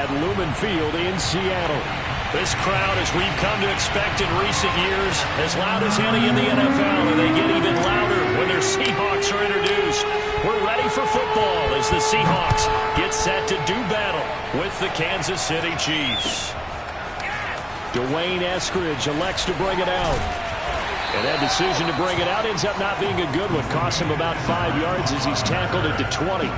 at Lumen Field in Seattle. This crowd, as we've come to expect in recent years, as loud as any in the NFL, and they get even louder when their Seahawks are introduced. We're ready for football as the Seahawks get set to do battle with the Kansas City Chiefs. Dwayne Eskridge elects to bring it out. And that decision to bring it out ends up not being a good one. Costs him about 5 yards as he's tackled at the 20.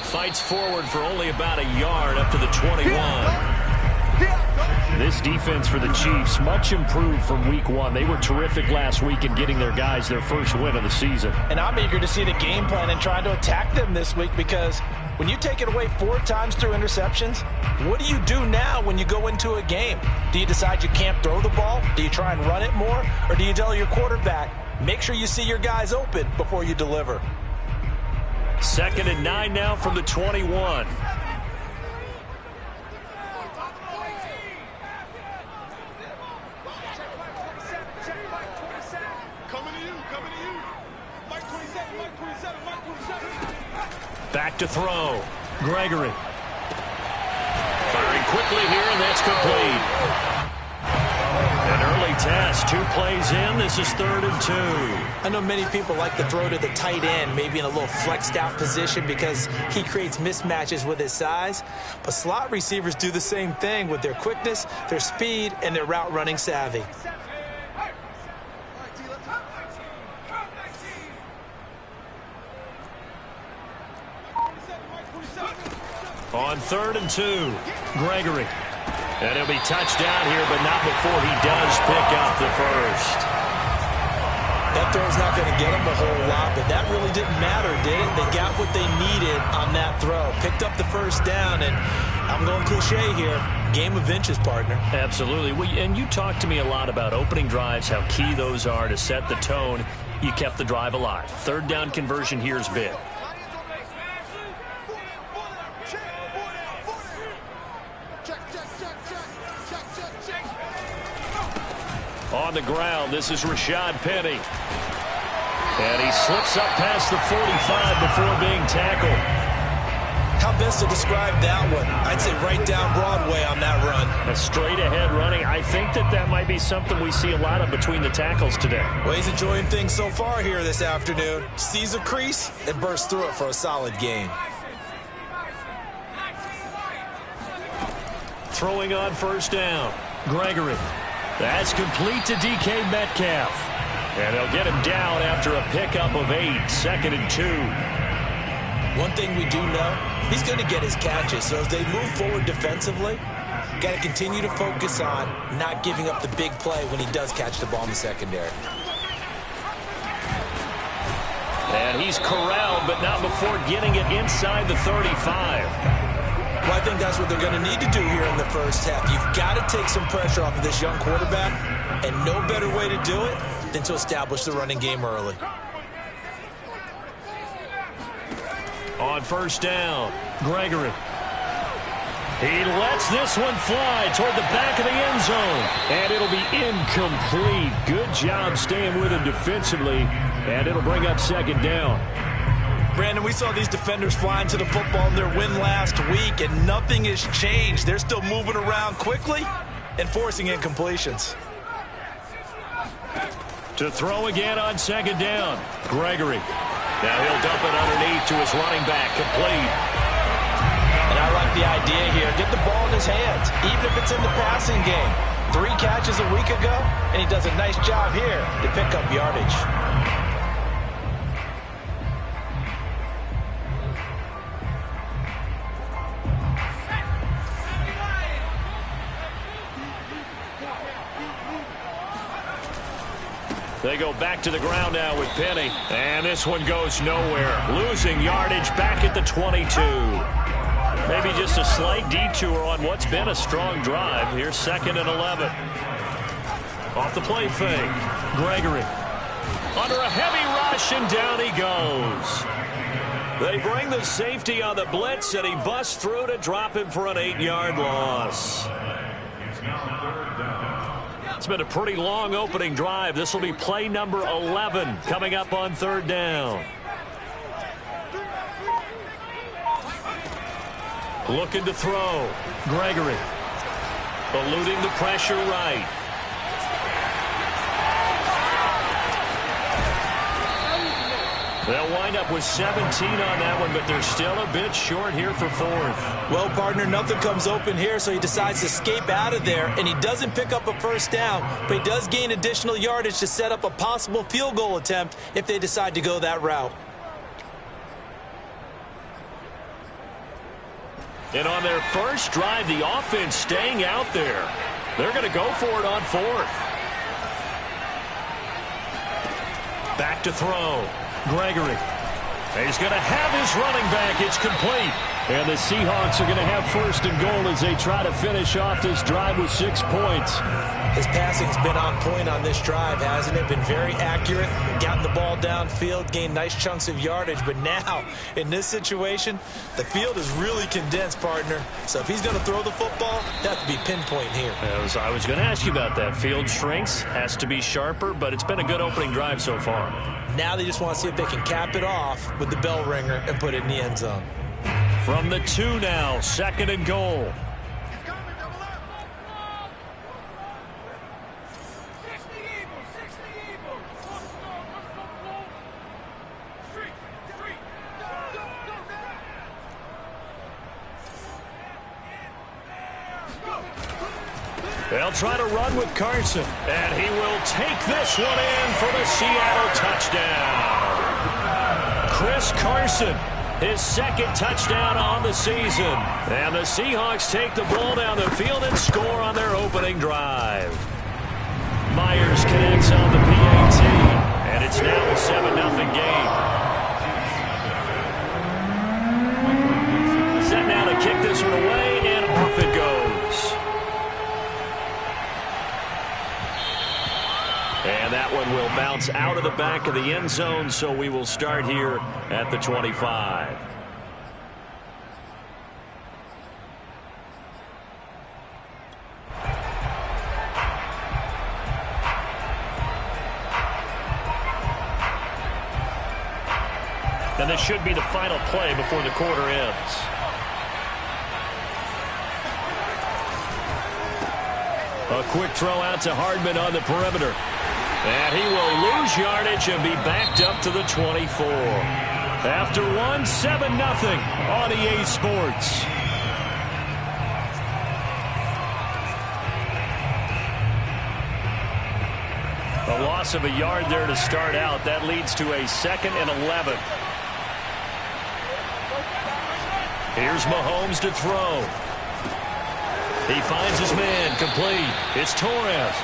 Fights forward for only about a yard up to the 21. This defense for the Chiefs, much improved from week one. They were terrific last week in getting their guys their first win of the season. And I'm eager to see the game plan and trying to attack them this week, because when you take it away 4 times through interceptions, what do you do now when you go into a game? Do you decide you can't throw the ball? Do you try and run it more? Or do you tell your quarterback, make sure you see your guys open before you deliver? 2nd and 9 now from the 21. Back to throw. Gregory. Firing quickly here, and that's complete. An early test, 2 plays in. This is 3rd and 2. I know many people like to throw to the tight end, maybe in a little flexed out position because he creates mismatches with his size. But slot receivers do the same thing with their quickness, their speed, and their route running savvy. On 3rd and 2, Gregory. And he'll be touched down here, but not before he does pick up the first. That throw's not going to get him a whole lot, but that really didn't matter, did it? They got what they needed on that throw. Picked up the first down, and I'm going cliche here. Game of inches, partner. Absolutely. Well, and you talked to me a lot about opening drives, how key those are to set the tone. You kept the drive alive. 3rd down conversion here is big. On the ground, this is Rashad Penny. And he slips up past the 45 before being tackled. How best to describe that one? I'd say right down Broadway on that run. A straight ahead running. I think that might be something we see a lot of between the tackles today. Well, he's enjoying things so far here this afternoon. Sees a crease and bursts through it for a solid gain. Throwing on 1st down. Gregory. That's complete to DK Metcalf. And they'll get him down after a pickup of 8. 2nd and 2. One thing we do know, he's going to get his catches. So as they move forward defensively, got to continue to focus on not giving up the big play when he does catch the ball in the secondary. And he's corralled, but not before getting it inside the 35. Well, I think that's what they're going to need to do here in the first half. You've got to take some pressure off of this young quarterback, and no better way to do it than to establish the running game early. On 1st down, Gregory. He lets this one fly toward the back of the end zone, and it'll be incomplete. Good job staying with him defensively, and it'll bring up 2nd down. Brandon, we saw these defenders flying to the football in their win last week, and nothing has changed. They're still moving around quickly and forcing incompletions. To throw again on 2nd down, Gregory. Now he'll dump it underneath to his running back, complete. And I like the idea here. Get the ball in his hands, even if it's in the passing game. 3 catches a week ago, and he does a nice job here to pick up yardage. They go back to the ground now with Penny. And this one goes nowhere. Losing yardage back at the 22. Maybe just a slight detour on what's been a strong drive. Here's 2nd and 11. Off the play fake. Gregory. Under a heavy rush, and down he goes. They bring the safety on the blitz, and he busts through to drop him for an 8-yard loss. It's been a pretty long opening drive. This will be play number 11 coming up on 3rd down. Looking to throw. Gregory. Eluding the pressure right. They'll wind up with 17 on that one, but they're still a bit short here for 4th. Well, partner, nothing comes open here, so he decides to escape out of there, and he doesn't pick up a 1st down, but he does gain additional yardage to set up a possible field goal attempt if they decide to go that route. And on their first drive, the offense staying out there. They're going to go for it on 4th. Back to throw. Gregory. He's going to have his running back. It's complete. And the Seahawks are going to have 1st and goal as they try to finish off this drive with 6 points. His passing's been on point on this drive, hasn't it? Been very accurate, gotten the ball downfield, gained nice chunks of yardage. But now, in this situation, the field is really condensed, partner. So if he's going to throw the football, that have to be pinpoint here. I was going to ask you about that. Field shrinks, has to be sharper, but it's been a good opening drive so far. Now they just want to see if they can cap it off with the bell ringer and put it in the end zone. From the 2 now, 2nd and goal. They'll try to run with Carson, and he will take this one in for the Seattle touchdown. Chris Carson, his 2nd touchdown on the season. And the Seahawks take the ball down the field and score on their opening drive. Myers connects on the PAT, and it's now a 7-0 game. Set now to kick this one away, and off it goes. And that one will bounce out of the back of the end zone, so we will start here at the 25. And this should be the final play before the quarter ends. A quick throw out to Hardman on the perimeter. And he will lose yardage and be backed up to the 24. After 7-0 on EA Sports. A loss of a yard there to start out. That leads to a 2nd and 11. Here's Mahomes to throw. He finds his man, complete. It's Torres.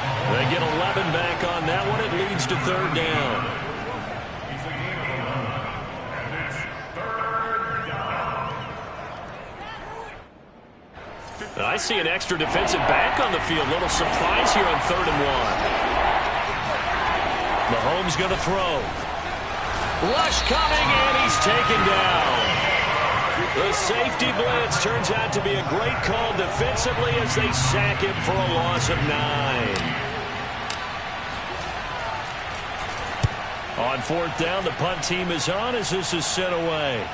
They get 11 back on that one. It leads to 3rd down. And I see an extra defensive back on the field. Little surprise here on 3rd and 1. Mahomes going to throw. Rush coming, and he's taken down. The safety blitz turns out to be a great call defensively as they sack him for a loss of 9. On 4th down, the punt team is on as this is sent away.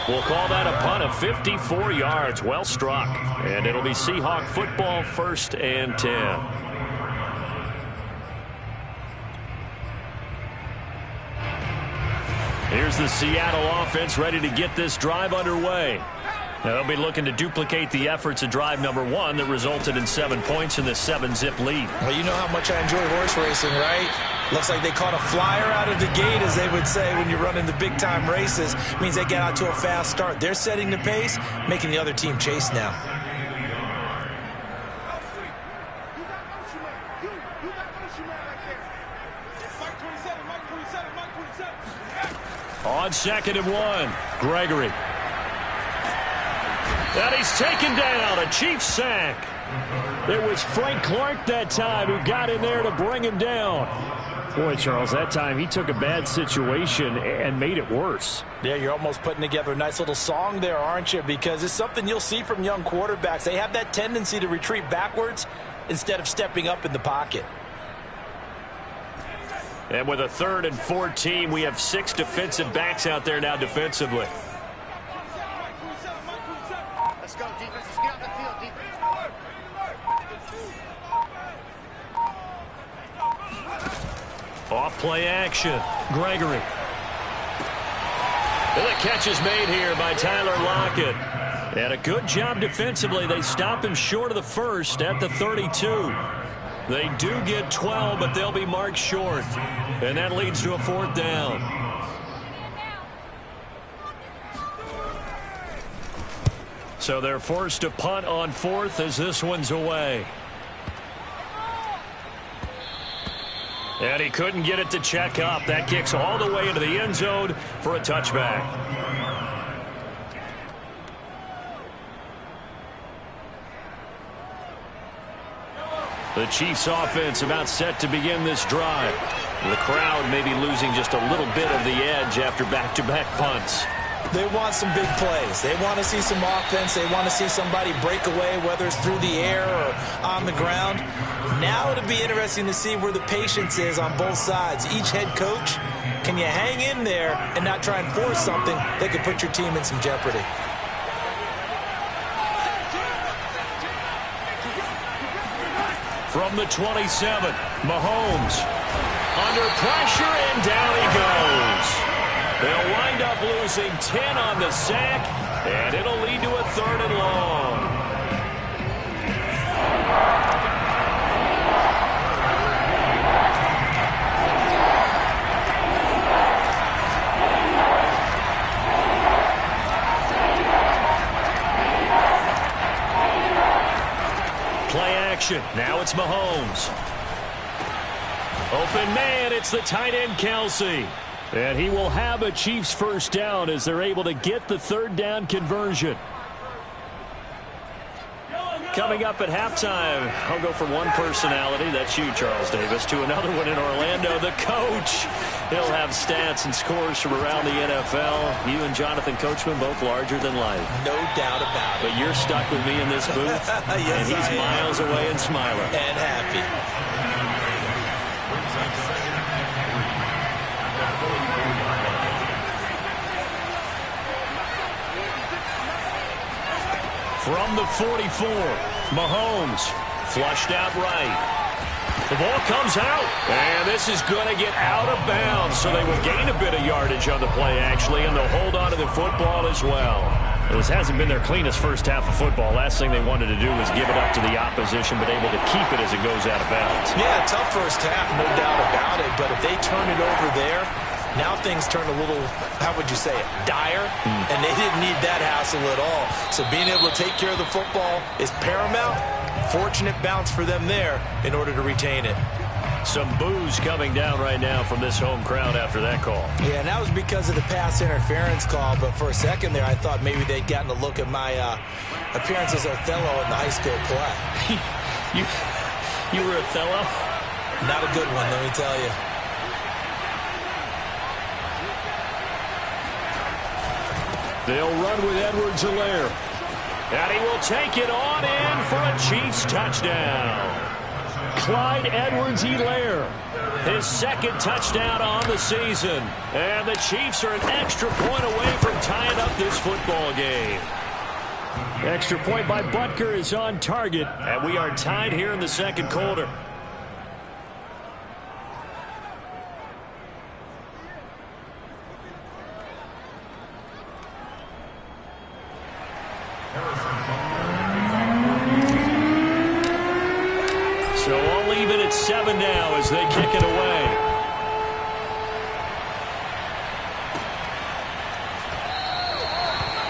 We'll call that a punt of 54 yards. Well struck. And it'll be Seahawk football, 1st and 10. Here's the Seattle offense ready to get this drive underway. Now they'll be looking to duplicate the efforts of drive number 1 that resulted in 7 points in the 7-zip lead. Well, you know how much I enjoy horse racing, right? Looks like they caught a flyer out of the gate, as they would say when you're running the big-time races. It means they get out to a fast start. They're setting the pace, making the other team chase now. On 2nd and 1, Gregory. And he's taken down, a Chiefs sack. It was Frank Clark that time who got in there to bring him down. Boy, Charles, that time he took a bad situation and made it worse. Yeah, you're almost putting together a nice little song there, aren't you? Because it's something you'll see from young quarterbacks. They have that tendency to retreat backwards instead of stepping up in the pocket. And with a 3rd and 14, we have 6 defensive backs out there now defensively. Let's go, defense. Let's get out the field, defense. Off play action. Gregory. And the catch is made here by Tyler Lockett. And a good job defensively. They stop him short of the first at the 32. They do get 12, but they'll be marked short. And that leads to a 4th down. So they're forced to punt on 4th as this one's away. And he couldn't get it to check up. That kicks all the way into the end zone for a touchback. The Chiefs offense about set to begin this drive. The crowd may be losing just a little bit of the edge after back-to-back punts. They want some big plays. They want to see some offense. They want to see somebody break away, whether it's through the air or on the ground. Now it'll be interesting to see where the patience is on both sides. Each head coach, can you hang in there and not try and force something that could put your team in some jeopardy? From the 27, Mahomes under pressure, and down he goes. They'll wind up losing 10 on the sack, and it'll lead to a 3rd and long. Play action. Now it's Mahomes. Open man, it's the tight end, Kelsey. And he will have a Chiefs 1st down as they're able to get the 3rd down conversion. Coming up at halftime, I'll go from one personality, that's you, Charles Davis, to another one in Orlando, the coach. He'll have stats and scores from around the NFL. You and Jonathan Coachman, both larger than life. No doubt about it. But you're stuck with me in this booth, yes, and he's miles away and smiling. And happy. From the 44, Mahomes flushed out right. The ball comes out, and this is going to get out of bounds, so they will gain a bit of yardage on the play, actually, and they'll hold on to the football as well. This hasn't been their cleanest first half of football. Last thing they wanted to do was give it up to the opposition, but able to keep it as it goes out of bounds. Yeah, tough first half, no doubt about it, but if they turn it over there, now things turn a little, how would you say it, dire, and they didn't need that hassle at all. So being able to take care of the football is paramount. Fortunate bounce for them there in order to retain it. Some boos coming down right now from this home crowd after that call. Yeah, and that was because of the pass interference call, but for a second there I thought maybe they'd gotten a look at my appearance as Othello in the high school play. You were Othello? Not a good one, let me tell you. They'll run with Edwards-Helaire. And he will take it on in for a Chiefs touchdown. Clyde Edwards-Helaire, his 2nd touchdown on the season. And the Chiefs are an extra point away from tying up this football game. Extra point by Butker is on target, and we are tied here in the 2nd quarter. So I'll leave it at 7 now as they kick it away.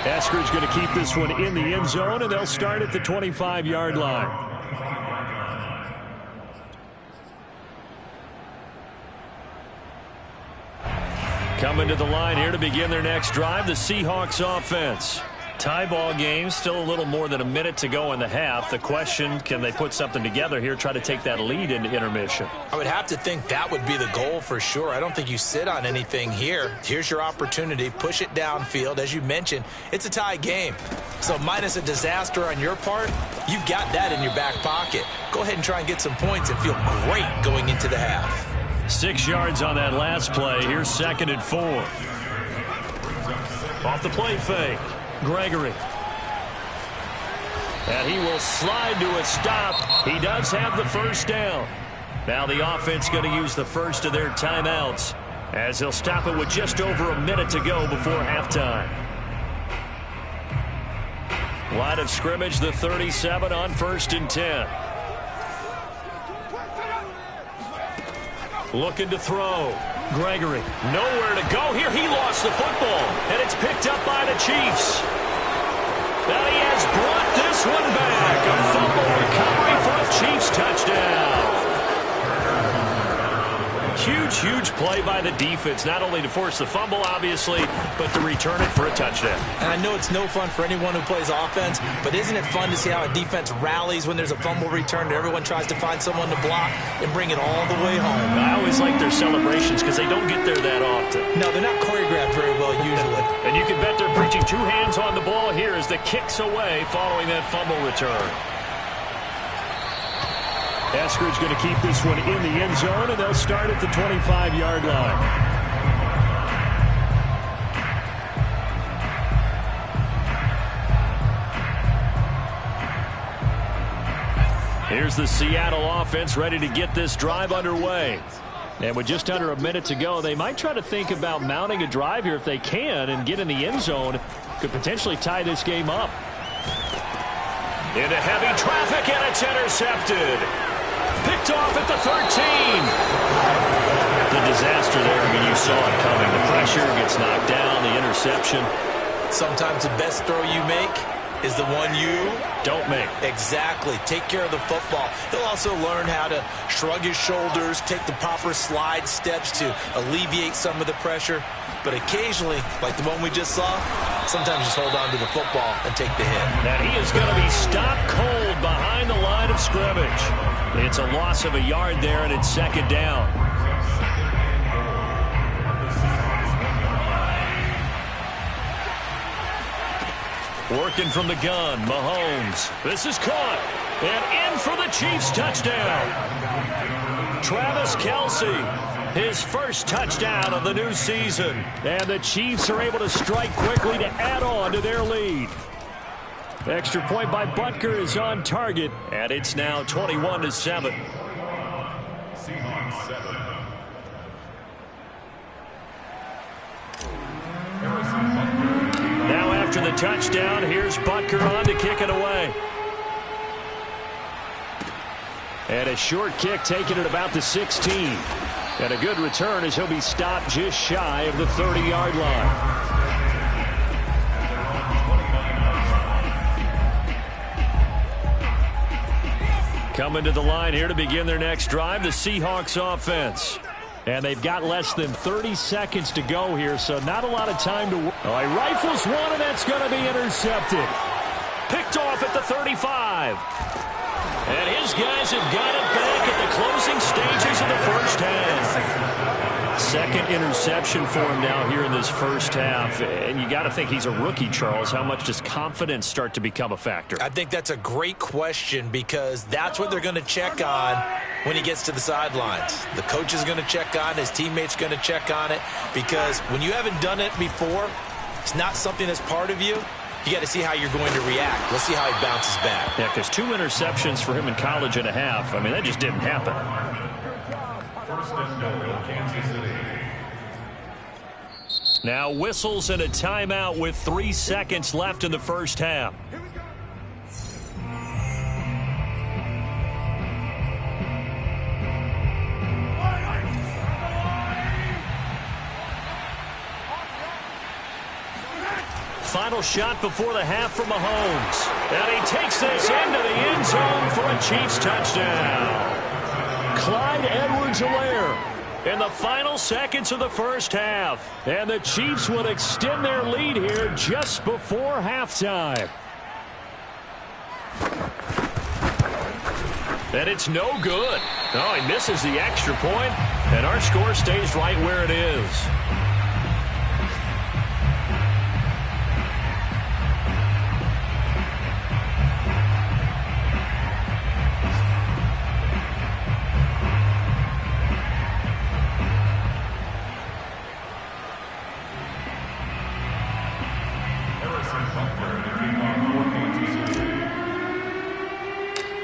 Esker's going to keep this one in the end zone, and they'll start at the 25-yard line. Coming to the line here to begin their next drive, the Seahawks offense. Tie ball game, still a little more than a minute to go in the half. The question, can they put something together here, try to take that lead into intermission? I would have to think that would be the goal for sure. I don't think you sit on anything here. Here's your opportunity. Push it downfield. As you mentioned, it's a tie game. So minus a disaster on your part, you've got that in your back pocket. Go ahead and try and get some points and feel great going into the half. 6 yards on that last play. Here's 2nd and 4. Off the play fake. Gregory. And he will slide to a stop. He does have the first down. Now the offense going to use the first of their timeouts as he'll stop it with just over a minute to go before halftime. Line of scrimmage, the 37 on 1st and 10. Looking to throw. Gregory, nowhere to go here. He lost the football, and it's picked up by the Chiefs. Now he has brought this one back. A fumble recovery for a Chiefs touchdown. Huge play by the defense, not only to force the fumble, obviously, but to return it for a touchdown. And I know it's no fun for anyone who plays offense, but isn't it fun to see how a defense rallies when there's a fumble return and everyone tries to find someone to block and bring it all the way home? I always like their celebrations because they don't get there that often. No, they're not choreographed very well usually. And you can bet they're preaching 2 hands on the ball here as the kick's away following that fumble return. Eskridge going to keep this one in the end zone, and they'll start at the 25-yard line. Here's the Seattle offense ready to get this drive underway. And with just under a minute to go, they might try to think about mounting a drive here if they can and get in the end zone. Could potentially tie this game up. Into heavy traffic, and it's intercepted. Picked off at the 13. The disaster there. I mean, you saw it coming. The pressure gets knocked down, the interception. Sometimes the best throw you make is the one you don't make. Exactly. Take care of the football. He'll also learn how to shrug his shoulders, take the proper slide steps to alleviate some of the pressure. But occasionally, like the one we just saw, sometimes just hold on to the football and take the hit. And he is going to be stopped cold behind the line of scrimmage. It's a loss of a yard there, and it's 2nd down. Working from the gun, Mahomes. This is caught. And in for the Chiefs touchdown. Travis Kelce, his first touchdown of the new season. And the Chiefs are able to strike quickly to add on to their lead. Extra point by Butker is on target, and it's now 21-7. Seahawks 7. Now after the touchdown, here's Butker on to kick it away. And a short kick taken at about the 16. And a good return as he'll be stopped just shy of the 30-yard line. Coming to the line here to begin their next drive, the Seahawks offense. And they've got less than 30 seconds to go here, so not a lot of time to work. Oh, he rifles one, and that's going to be intercepted. Picked off at the 35. And his guys have got it back at the closing stages of the first half. Second interception for him now here in this first half. And you got to think he's a rookie, Charles. How much does confidence start to become a factor? I think that's a great question because that's what they're going to check on when he gets to the sidelines. The coach is going to check on it. His teammates going to check on it because when you haven't done it before, it's not something that's part of you. You got to see how you're going to react. Let's see how he bounces back. Yeah, because 2 interceptions for him in college and a half. I mean, that just didn't happen. First and goal, Kansas City. Now whistles and a timeout with 3 seconds left in the first half. Final shot before the half from Mahomes. And he takes this into the end zone for a Chiefs touchdown. Clyde Edwards-Helaire in the final seconds of the first half. And the Chiefs will extend their lead here just before halftime. And it's no good. Oh, he misses the extra point, and our score stays right where it is.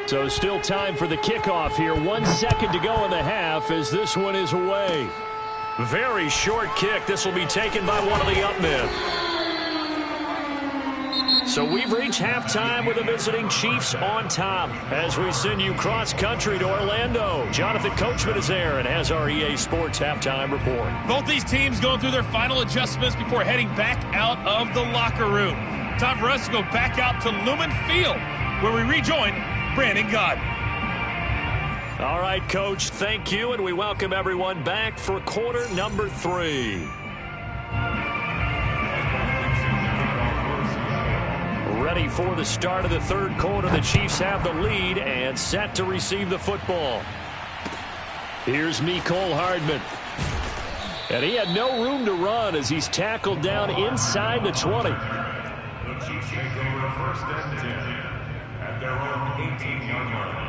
So still time for the kickoff here. 1 second to go in the half as this one is away. Very short kick. This will be taken by one of the up men. So we've reached halftime with the visiting Chiefs on top as we send you cross-country to Orlando. Jonathan Coachman is there and has our EA Sports halftime report. Both these teams going through their final adjustments before heading back out of the locker room. Time for us to go back out to Lumen Field, where we rejoin Brandon God. All right, Coach, thank you, and we welcome everyone back for quarter number 3. Ready for the start of the third quarter. The Chiefs have the lead and set to receive the football. Here's Mecole Hardman. And he had no room to run as he's tackled down inside the 20. The Chiefs take over first and 10 at their own 18-yard line.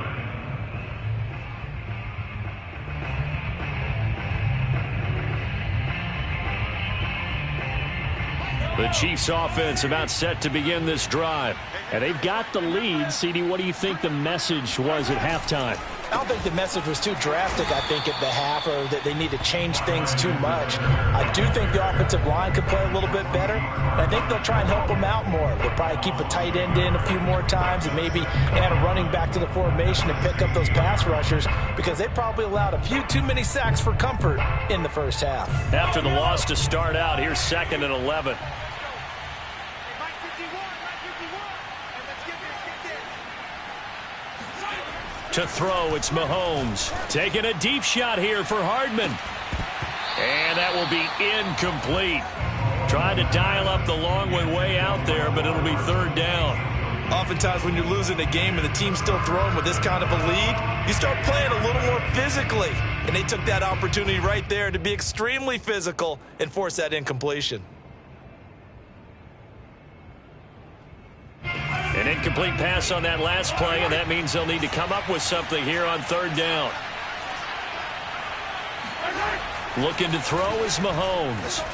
The Chiefs offense about set to begin this drive. And they've got the lead. CD, what do you think the message was at halftime? I don't think the message was too drastic, I think, at the half, or that they need to change things too much. I do think the offensive line could play a little bit better. And I think they'll try and help them out more. They'll probably keep a tight end in a few more times and maybe add a running back to the formation and pick up those pass rushers because they probably allowed a few too many sacks for comfort in the first half. After the loss to start out, here's 2nd and 11. To throw, it's Mahomes. Taking a deep shot here for Hardman. And that will be incomplete. Trying to dial up the long one way out there, but it'll be third down. Oftentimes when you're losing a game and the team's still throwing with this kind of a lead, you start playing a little more physically. And they took that opportunity right there to be extremely physical and force that incompletion. An incomplete pass on that last play, and that means they'll need to come up with something here on third down. Looking to throw is Mahomes.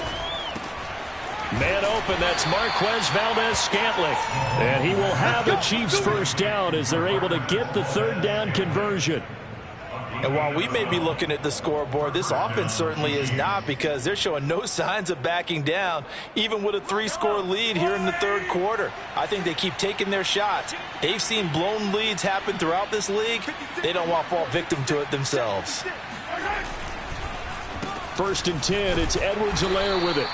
Man open, that's Marquez Valdez-Scantling. And he will have the Chiefs first down as they're able to get the third down conversion. And while we may be looking at the scoreboard, this offense certainly is not because they're showing no signs of backing down, even with a 3-score lead here in the third quarter. I think they keep taking their shots. They've seen blown leads happen throughout this league. They don't want to fall victim to it themselves. 1st and 10, it's Edwards-Helaire with it.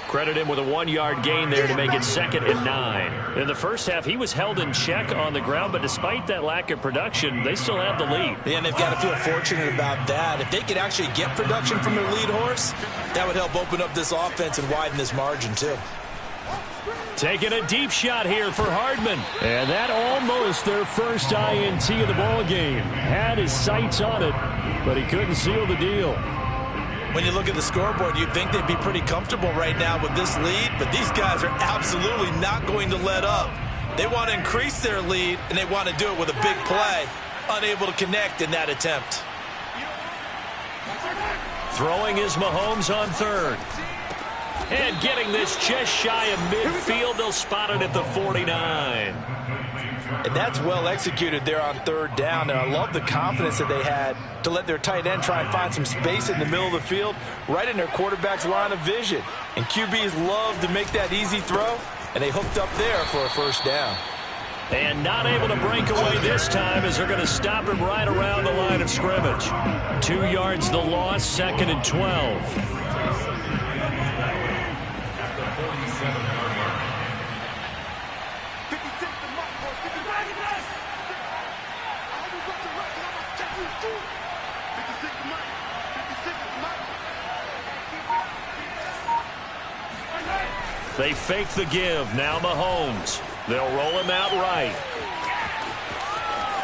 Credit him with a 1-yard gain there to make it 2nd and 9. In the first half, he was held in check on the ground, but despite that lack of production, they still have the lead. Yeah, and they've got to feel fortunate about that. If they could actually get production from their lead horse, that would help open up this offense and widen this margin, too. Taking a deep shot here for Hardman. And that almost their first INT of the ball game. Had his sights on it, but he couldn't seal the deal. When you look at the scoreboard, you'd think they'd be pretty comfortable right now with this lead, but these guys are absolutely not going to let up. They want to increase their lead, and they want to do it with a big play. Unable to connect in that attempt. Throwing is Mahomes on third. And getting this just shy of midfield, they'll spot it at the 49. And that's well executed there on third down. And I love the confidence that they had to let their tight end try and find some space in the middle of the field, right in their quarterback's line of vision. And QBs love to make that easy throw, and they hooked up there for a first down. And not able to break away this time as they're going to stop him right around the line of scrimmage. 2 yards the loss, 2nd and 12. They fake the give. Now Mahomes. They'll roll him out right.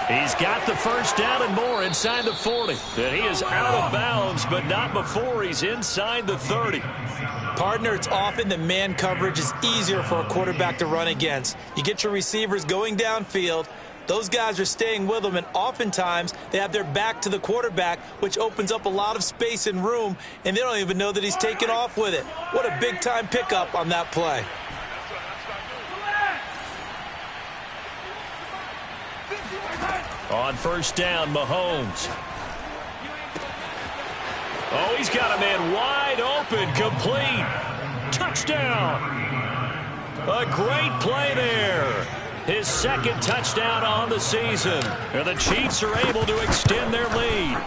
He's got the first down and more inside the 40. And he is out of bounds, but not before he's inside the 30. Partner, it's often that man coverage is easier for a quarterback to run against. You get your receivers going downfield. Those guys are staying with them, and oftentimes they have their back to the quarterback, which opens up a lot of space and room, and they don't even know that he's taken off with it. What a big-time pickup on that play. On first down, Mahomes. Oh, he's got a man wide open, complete. Touchdown. A great play there. His second touchdown on the season. And the Chiefs are able to extend their lead.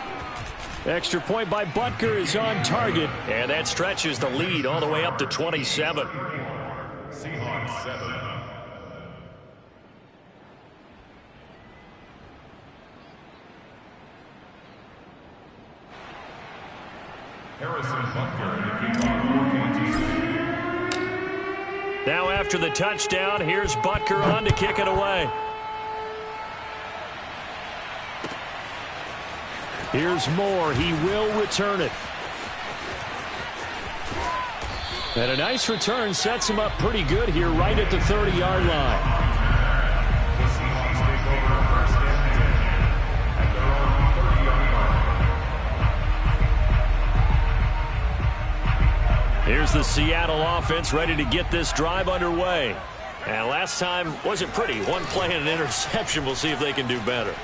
Extra point by Butker is on target. And that stretches the lead all the way up to 27. Seahawks 7. Harrison Butker in the kickoff for Kansas City. Now after the touchdown, here's Butker on to kick it away. Here's Moore. He will return it. And a nice return sets him up pretty good here right at the 30-yard line. The Seahawks take over first and 10 at their own 30-yard line. Here's the Seattle offense ready to get this drive underway. And last time wasn't pretty. One play and an interception. We'll see if they can do better.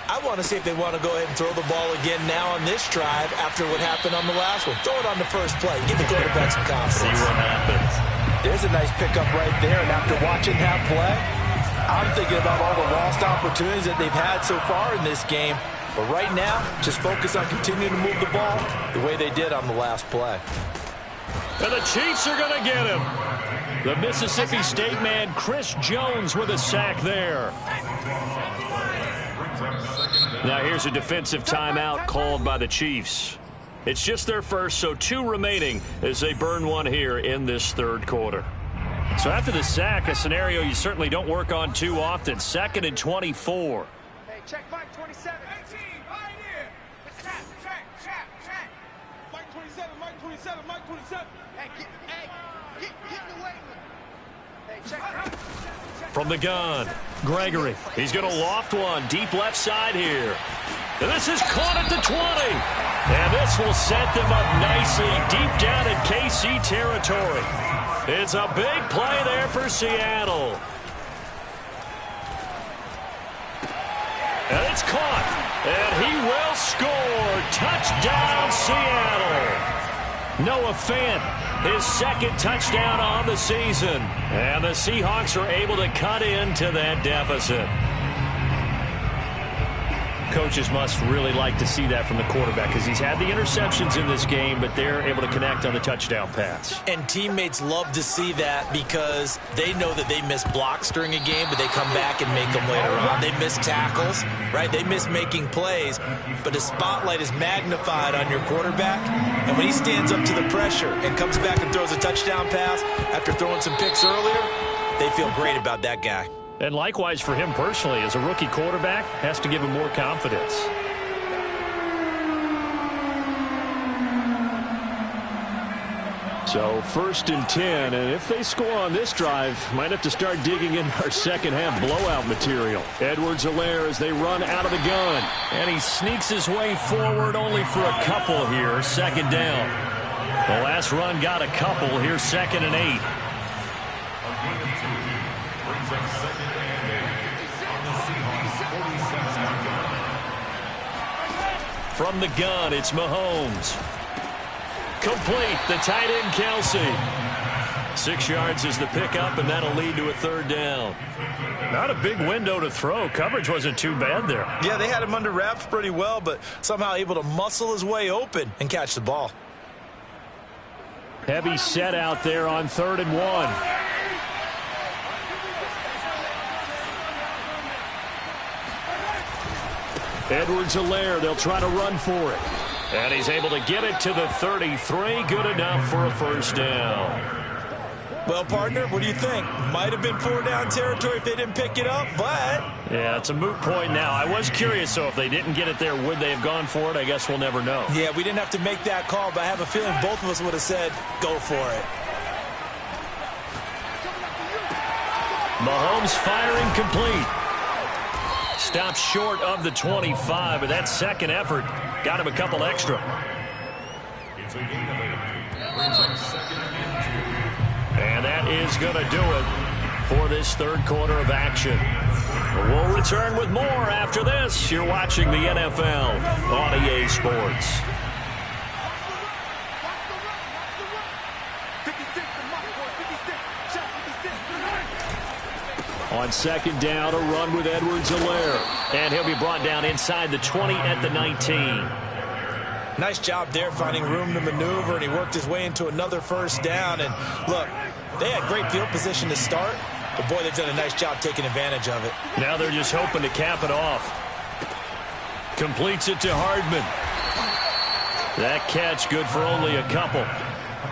I want to see if they want to go ahead and throw the ball again now on this drive after what happened on the last one. Throw it on the first play. Give the quarterback some confidence. See what happens. There's a nice pickup right there, and after watching that play, I'm thinking about all the lost opportunities that they've had so far in this game. But right now, just focus on continuing to move the ball the way they did on the last play. And the Chiefs are going to get him. The Mississippi State man, Chris Jones, with a sack there. Now here's a defensive timeout called by the Chiefs. It's just their first, so 2 remaining as they burn one here in this third quarter. So after the sack, a scenario you certainly don't work on too often. 2nd and 24. Hey, check Mike 27. 18, right here. Check. Mike 27. Hey, get in the way with him. Hey, check. From the gun, Gregory. He's going to loft one deep left side here. And this is caught at the 20. And this will set them up nicely deep down in KC territory. It's a big play there for Seattle. And it's caught. And he will score. Touchdown, Seattle. Noah Fant, his second touchdown on the season. And the Seahawks are able to cut into that deficit. Coaches must really like to see that from the quarterback because he's had the interceptions in this game, but they're able to connect on the touchdown pass. And teammates love to see that because they know that they miss blocks during a game, but they come back and make them later on. They miss tackles, right? They miss making plays, but the spotlight is magnified on your quarterback, and when he stands up to the pressure and comes back and throws a touchdown pass after throwing some picks earlier, they feel great about that guy. And likewise for him personally, as a rookie quarterback, has to give him more confidence. So 1st and 10, and if they score on this drive, might have to start digging in our second half blowout material. Edwards-Helaire as they run out of the gun. And he sneaks his way forward only for a couple here, 2nd down. The last run got a couple, here's 2nd and 8. From the gun, it's Mahomes. Complete, the tight end, Kelsey. 6 yards is the pickup, and that'll lead to a 3rd down. Not a big window to throw. Coverage wasn't too bad there. Yeah, they had him under wraps pretty well, but somehow able to muscle his way open and catch the ball. Heavy set out there on 3rd and 1. Edwards-Helaire, they'll try to run for it. And he's able to get it to the 33. Good enough for a 1st down. Well, partner, what do you think? Might have been 4-down territory if they didn't pick it up, but... Yeah, it's a moot point now. I was curious, so if they didn't get it there, would they have gone for it? I guess we'll never know. Yeah, we didn't have to make that call, but I have a feeling both of us would have said, go for it. Mahomes firing complete. Stops short of the 25, but that second effort got him a couple extra. It's a gain of 8. Brings up second and 2. And that is going to do it for this third quarter of action. We'll return with more after this. You're watching the NFL on EA Sports. On second down, a run with Edwards-Helaire. And he'll be brought down inside the 20 at the 19. Nice job there finding room to maneuver, and he worked his way into another first down. And look, they had great field position to start, but boy, they've done a nice job taking advantage of it. Now they're just hoping to cap it off. Completes it to Hardman. That catch good for only a couple.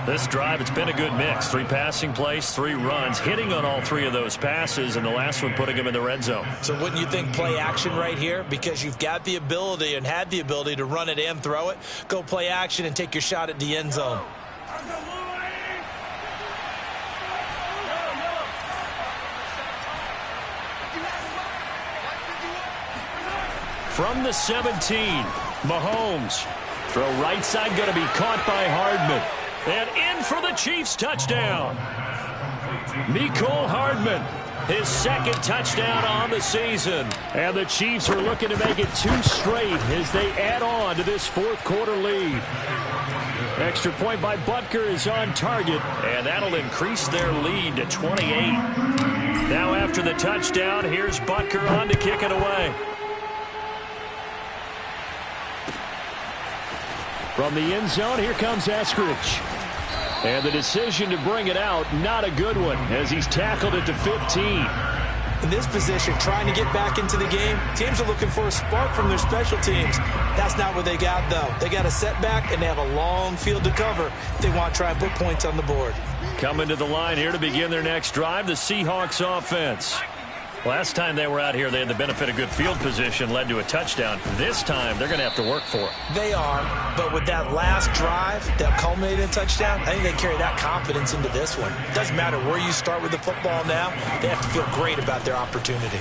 This drive, it's been a good mix. 3 passing plays, 3 runs, hitting on all 3 of those passes, and the last one putting him in the red zone. So wouldn't you think play action right here? Because you've got the ability and had the ability to run it and throw it. Go play action and take your shot at the end zone. From the 17, Mahomes. Throw right side going to be caught by Hardman. And in for the Chiefs touchdown. Mecole Hardman, his second touchdown on the season. And the Chiefs are looking to make it 2 straight as they add on to this fourth quarter lead. Extra point by Butker is on target, and that'll increase their lead to 28. Now after the touchdown, here's Butker on to kick it away. From the end zone, here comes Eskridge. And the decision to bring it out, not a good one, as he's tackled it to 15. In this position, trying to get back into the game, teams are looking for a spark from their special teams. That's not what they got, though. They got a setback, and they have a long field to cover if they want to try and put points on the board. Coming to the line here to begin their next drive, the Seahawks offense. Last time they were out here, they had the benefit of good field position, led to a touchdown. This time, they're going to have to work for it. They are, but with that last drive that culminated in a touchdown, I think they carry that confidence into this one. It doesn't matter where you start with the football now, they have to feel great about their opportunity.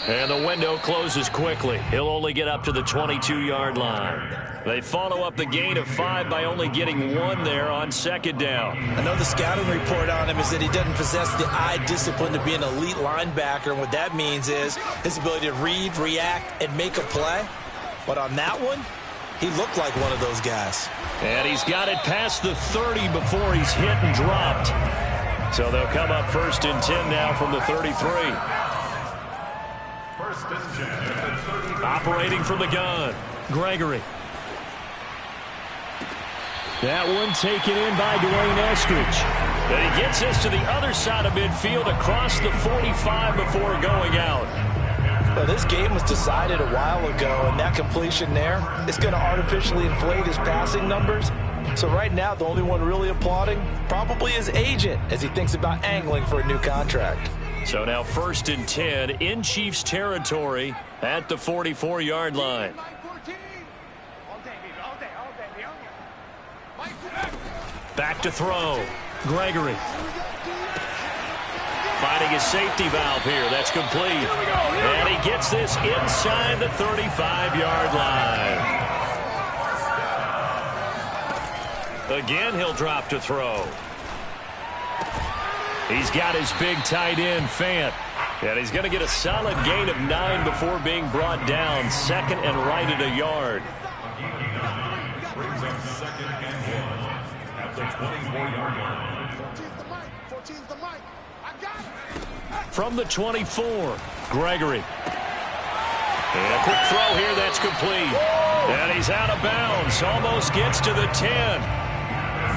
And the window closes quickly. He'll only get up to the 22-yard line. They follow up the gain of 5 by only getting 1 there on second down. I know the scouting report on him is that he doesn't possess the eye discipline to be an elite linebacker, and what that means is his ability to read, react, and make a play. But on that one, he looked like one of those guys. And he's got it past the 30 before he's hit and dropped. So they'll come up 1st and 10 now from the 33. First and 10 at the 30. Operating from the gun, Gregory. That one taken in by Dwayne Eskridge. And he gets us to the other side of midfield across the 45 before going out. Well, this game was decided a while ago, and that completion there is going to artificially inflate his passing numbers. So right now, the only one really applauding probably his agent as he thinks about angling for a new contract. So now 1st and 10 in Chiefs territory at the 44-yard line. Back to throw. Gregory. Finding his safety valve here. That's complete. And he gets this inside the 35-yard line. Again, he'll drop to throw. He's got his big tight end, Fant. And he's going to get a solid gain of 9 before being brought down. 2nd and right at a yard. Brings up 2nd and 1 at the 24-yard line. From the 24, Gregory. And a quick throw here, that's complete. And he's out of bounds, almost gets to the 10.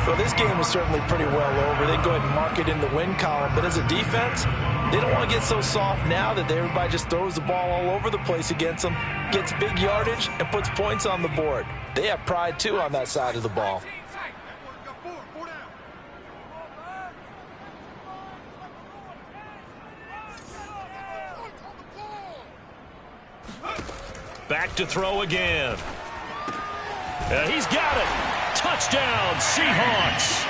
Well, this game is certainly pretty well over. They can go ahead and mark it in the win column. But as a defense, they don't want to get so soft now that everybody just throws the ball all over the place against them, gets big yardage, and puts points on the board. They have pride, too, on that side of the ball. back to throw again. He's got it. Touchdown, Seahawks.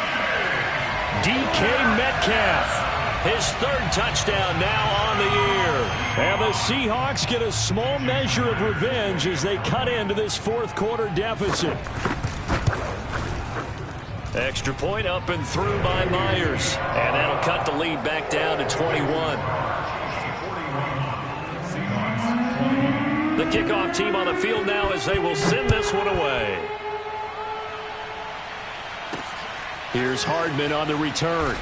DK Metcalf, his third touchdown now on the year. And the Seahawks get a small measure of revenge as they cut into this fourth quarter deficit. Extra point up and through by Myers. And that'll cut the lead back down to 21. The kickoff team on the field now as they will send this one away. Here's Hardman on the return.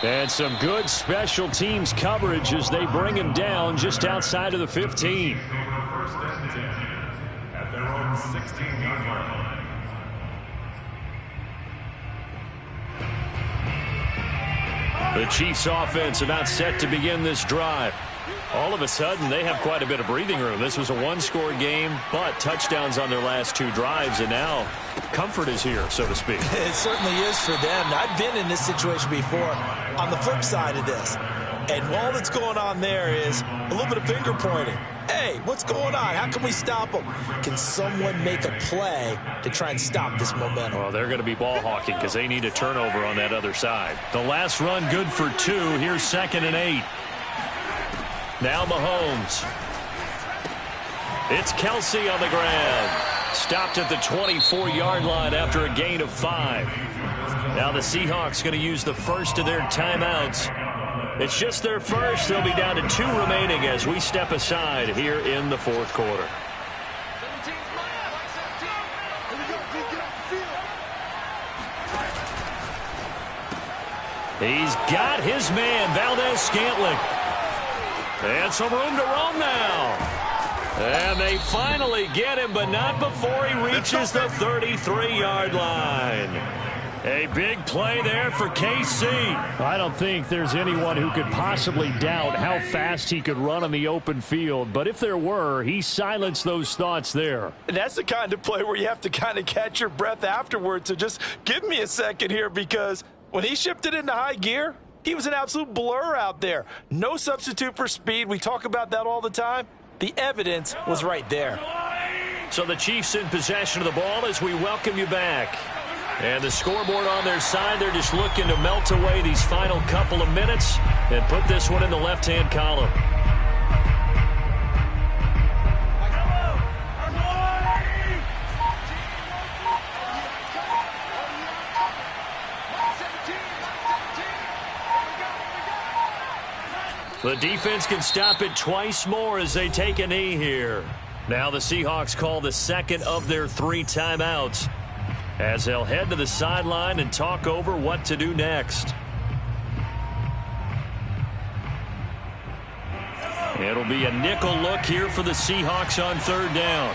And some good special teams coverage as they bring him down just outside of the 15. First and 10 at their own 16-yard line. The Chiefs offense about set to begin this drive. All of a sudden, they have quite a bit of breathing room. This was a one-score game, but touchdowns on their last two drives, and now comfort is here, so to speak. It certainly is for them. I've been in this situation before on the flip side of this. And all that's going on there is a little bit of finger pointing. Hey, what's going on? How can we stop them? Can someone make a play to try and stop this momentum? Well, they're going to be ball hawking because they need a turnover on that other side. The last run good for 2. Here's 2nd and 8. Now Mahomes. It's Kelsey on the ground. Stopped at the 24-yard line after a gain of 5. Now the Seahawks going to use the first of their timeouts. It's just their first. They'll be down to 2 remaining as we step aside here in the fourth quarter. He's got his man, Valdez-Scantling. And some room to roam now. And they finally get him, but not before he reaches the 33-yard line. A big play there for KC. I don't think there's anyone who could possibly doubt how fast he could run on the open field. But if there were, he silenced those thoughts there. And that's the kind of play where you have to kind of catch your breath afterwards. So just give me a second here, because when he shifted into high gear, he was an absolute blur out there. No substitute for speed. We talk about that all the time. The evidence was right there. So the Chiefs in possession of the ball as we welcome you back. And the scoreboard on their side, they're just looking to melt away these final couple of minutes and put this one in the left-hand column. The defense can stop it twice more as they take a knee here. Now the Seahawks call the second of their 3 timeouts as they'll head to the sideline and talk over what to do next. It'll be a nickel look here for the Seahawks on 3rd down.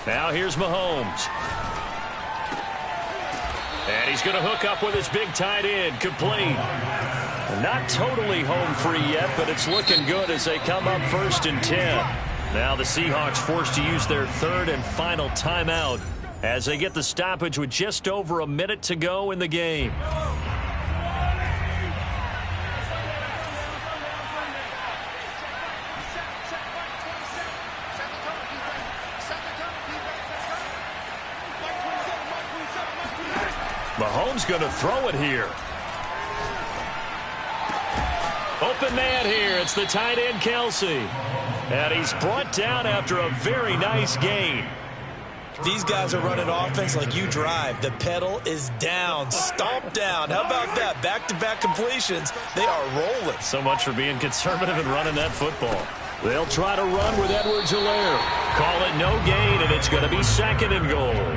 Now here's Mahomes. And he's going to hook up with his big tight end. Complete. Not totally home free yet, but it's looking good as they come up 1st and 10. Now the Seahawks forced to use their 3rd and final timeout as they get the stoppage with just over a minute to go in the game. Mahomes going to throw it here. Open man here. It's the tight end, Kelsey. And he's brought down after a very nice gain. These guys are running offense like you drive. The pedal is down, stomp down. How about that? Back-to-back completions. They are rolling. So much for being conservative and running that football. They'll try to run with Edwards-Helaire. Call it no gain, and it's going to be 2nd and goal.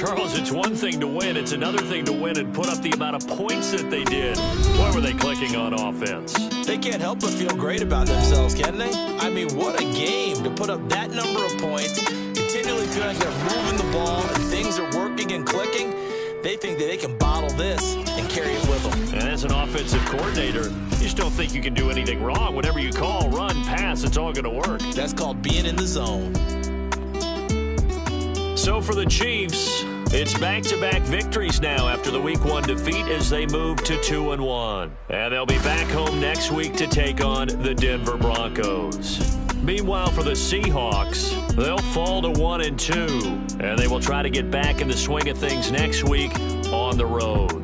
Charles, it's one thing to win. It's another thing to win and put up the amount of points that they did. Boy, were they clicking on offense. They can't help but feel great about themselves, can they? I mean, what a game to put up that number of points, continually feeling like they're moving the ball and things are working and clicking. They think that they can bottle this and carry it with them. And as an offensive coordinator, you just don't think you can do anything wrong. Whatever you call, run, pass, it's all going to work. That's called being in the zone. So for the Chiefs, it's back-to-back victories now after the Week 1 defeat as they move to 2-1. And they'll be back home next week to take on the Denver Broncos. Meanwhile, for the Seahawks, they'll fall to 1-2, and they will try to get back in the swing of things next week on the road.